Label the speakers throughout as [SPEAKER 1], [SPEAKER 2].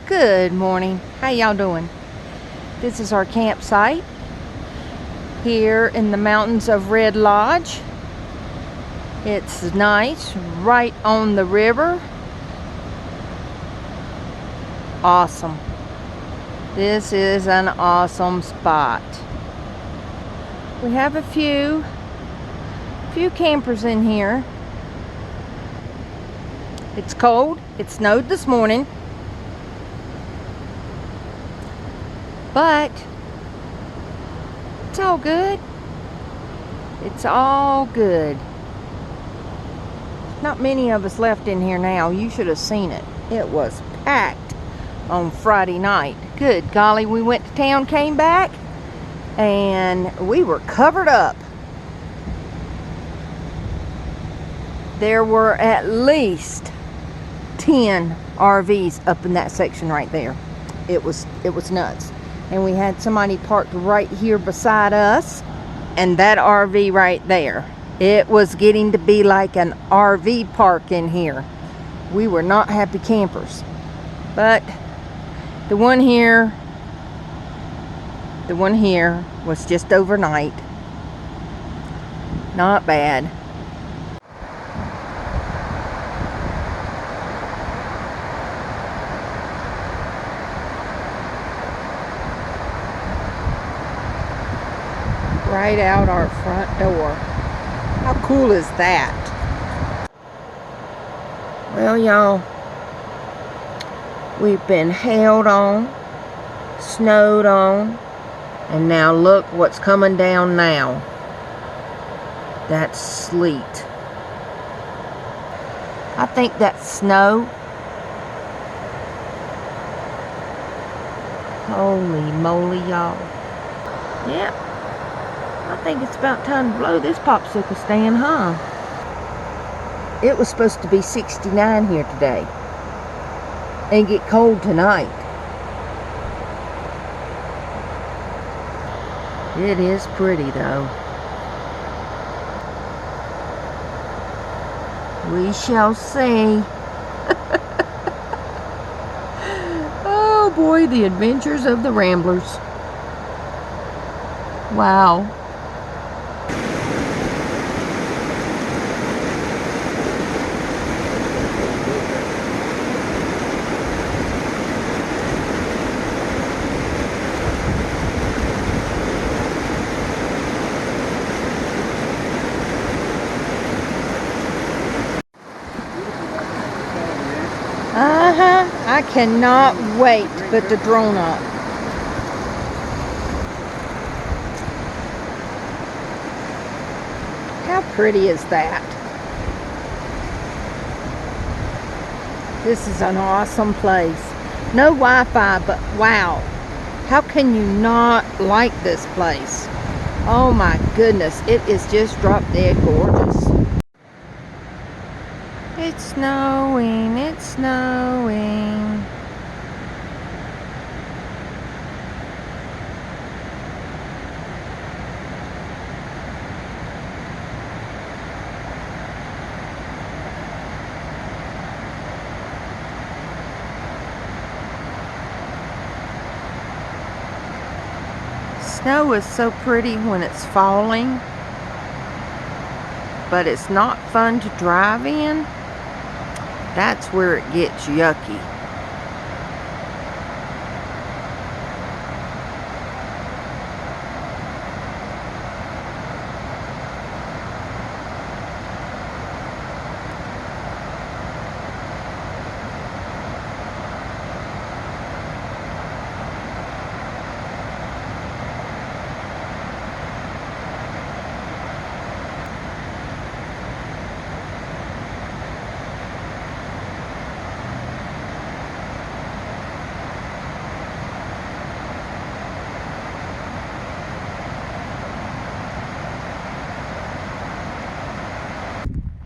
[SPEAKER 1] Good morning. How y'all doing? This is our campsite here in the mountains of Red Lodge. It's nice, right on the river. Awesome. This is an awesome spot. We have a few campers in here. It's cold. It snowed this morning. But it's all good. It's all good. Not many of us left in here now. You should have seen it. It was packed on Friday night. Good golly, we went to town, came back, and we were covered up. There were at least 10 RVs up in that section right there. It was nuts. And we had somebody parked right here beside us, and that RV right there. It was getting to be like an RV park in here. We were not happy campers. But the one here was just overnight. Not bad. Right out our front door. How cool is that? Well, y'all, we've been hailed on, snowed on, and now look what's coming down now. That's sleet. I think that's snow. Holy moly, y'all. Yep. I think it's about time to blow this popsicle stand, huh? It was supposed to be 69 here today and get cold tonight. It is pretty though. We shall see. Oh boy, the adventures of the ramblers. Wow. I cannot wait to put the drone up. How pretty is that? This is an awesome place. No Wi-Fi, but wow. How can you not like this place? Oh my goodness, it is just drop dead gorgeous. It's snowing, it's snowing. Snow is so pretty when it's falling, but it's not fun to drive in. That's where it gets yucky.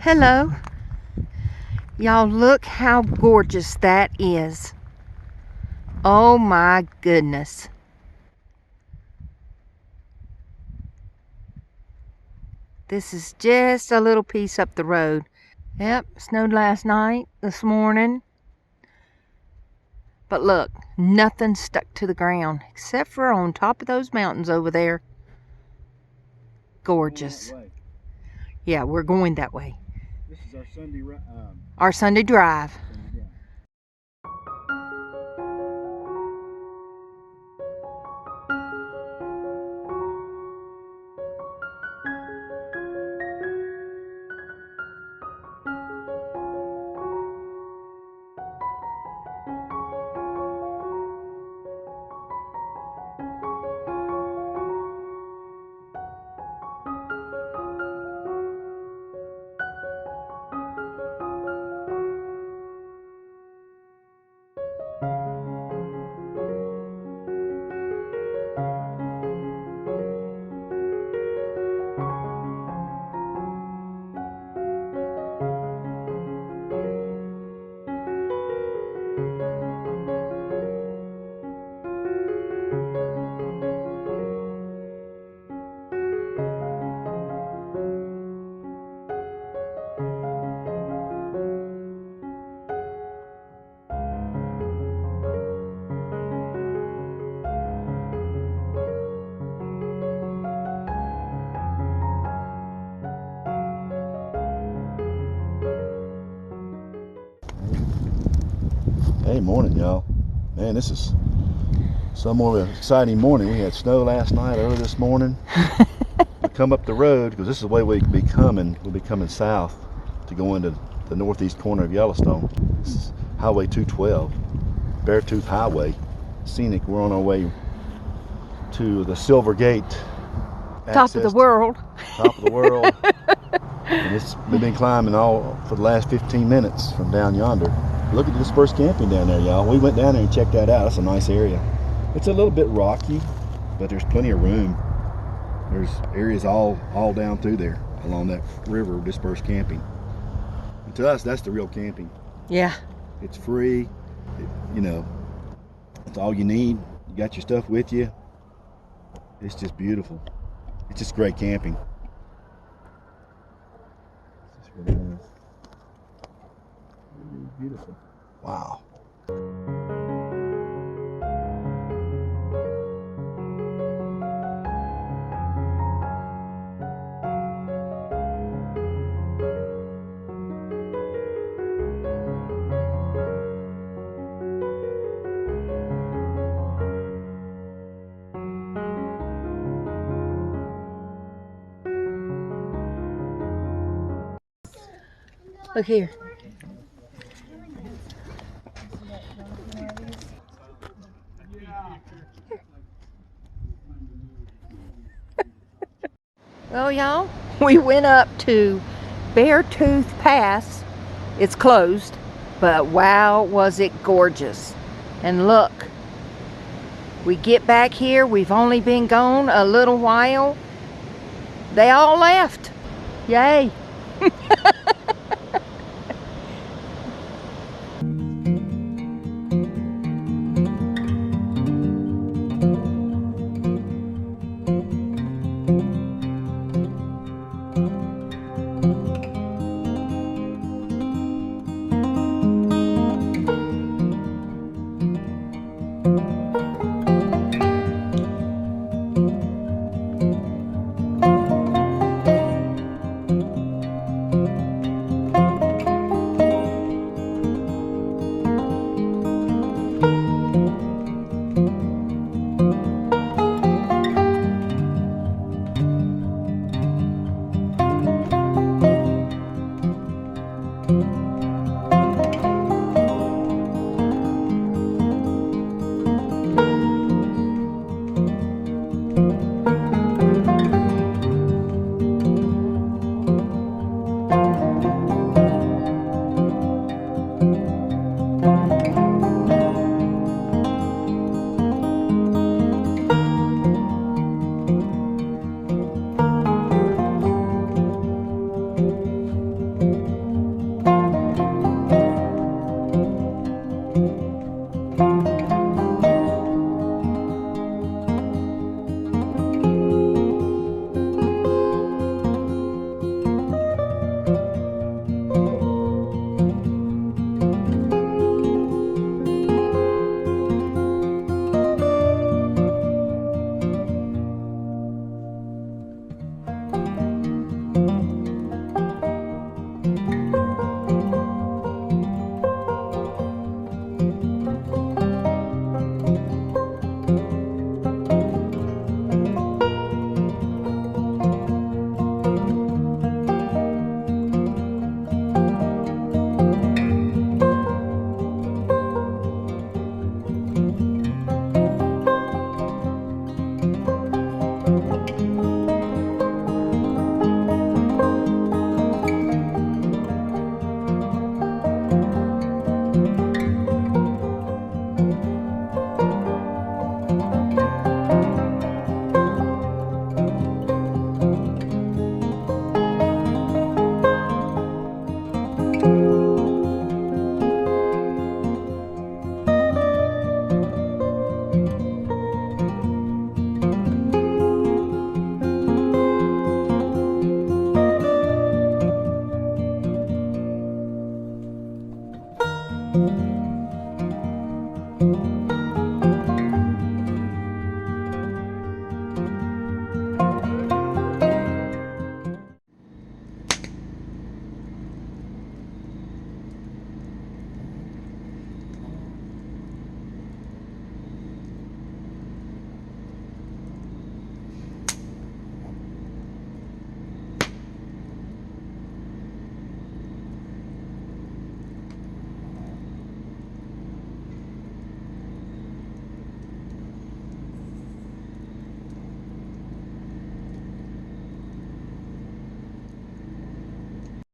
[SPEAKER 1] Hello. Y'all, look how gorgeous that is. Oh my goodness. This is just a little piece up the road. Yep, snowed last night, this morning. But look, nothing stuck to the ground except for on top of those mountains over there. Gorgeous. Yeah, we're going that way.
[SPEAKER 2] This is our Sunday drive.
[SPEAKER 1] Our Sunday drive.
[SPEAKER 2] Hey, morning, y'all. Man, this is some more of an exciting morning. We had snow last night, early this morning. We come up the road because this is the way we'll be coming south to go into the northeast corner of Yellowstone. This is Highway 212, Beartooth Highway. Scenic. We're on our way to the Silver Gate.
[SPEAKER 1] Top of the world.
[SPEAKER 2] Top of the world. And we've been climbing all for the last 15 minutes from down yonder. Look at the dispersed camping down there, y'all. We went down there and checked that out. That's a nice area. It's a little bit rocky, but there's plenty of room. There's areas all down through there along that river of dispersed camping. And to us, that's the real camping.
[SPEAKER 1] Yeah.
[SPEAKER 2] It's free. You know, it's all you need. You got your stuff with you. It's just beautiful. It's just great camping. It's just really nice. Beautiful. Wow.
[SPEAKER 1] Look here. Well, y'all, we went up to Beartooth Pass. It's closed, but wow, was it gorgeous. And look, we get back here, we've only been gone a little while. They all left. Yay.